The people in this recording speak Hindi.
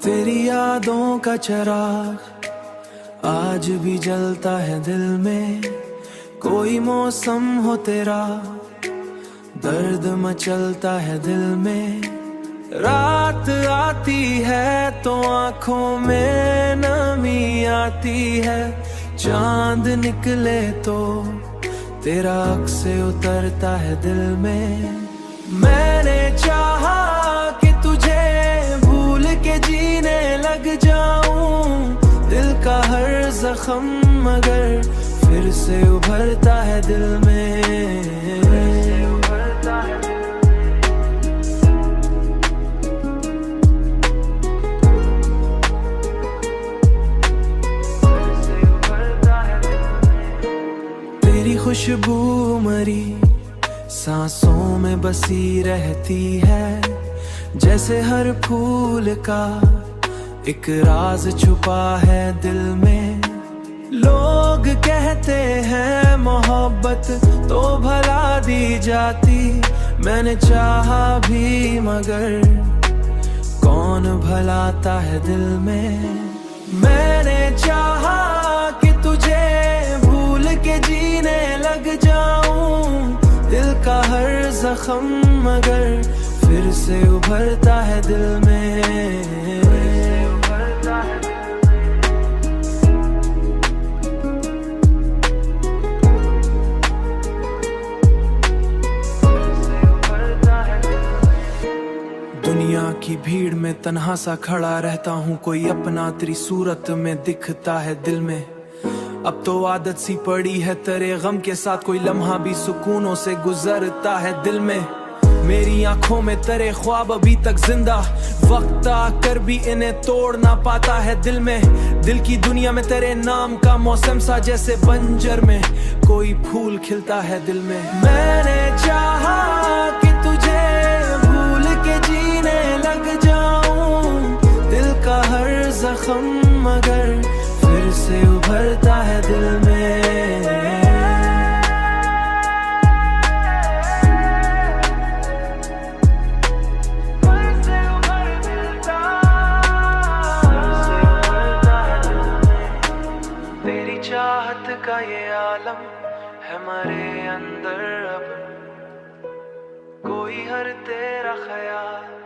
तेरी यादों का चिराग आज भी जलता है दिल में। कोई मौसम हो तेरा, दर्द मचलता है दिल में। रात आती है तो आंखों में नमी आती है। चांद निकले तो तेरा अक्स उतरता है दिल में। मैंने चाहा कि तुझे भूल के जीने लग जाऊं, दिल का हर जख्म मगर फिर से उभरता है दिल में। तेरी खुशबू मरी सांसों में बसी रहती है, जैसे हर फूल का एक राज छुपा है दिल में। लोग कहते हैं मोहब्बत तो भला दी जाती, मैंने चाहा भी मगर कौन भलाता है दिल में। मैंने चाहा कि तुझे भूल के जीने लग जाऊं, दिल का हर जख्म मगर फिर से उभरता है दिल में। दुनिया की भीड़ में तन्हा सा खड़ा रहता हूँ, कोई अपना तेरी सूरत में दिखता है दिल में। अब तो आदत सी पड़ी है तेरे गम के साथ, कोई लम्हा भी सुकूनों से गुजरता है दिल में। मेरी आंखों में तेरे ख्वाब अभी तक जिंदा, वक्त आकर भी इन्हें तोड़ ना पाता है दिल में। दिल की दुनिया में तेरे नाम का मौसम सा जैसे बंजर में कोई फूल खिलता है दिल में। मैंने चाहा कि तुझे भूल के जीने लग जाऊं, दिल का हर जख्म मगर फिर से उभरता है दिल में। तेरी चाहत का ये आलम है मरे अंदर, अब कोई हर तेरा ख्याल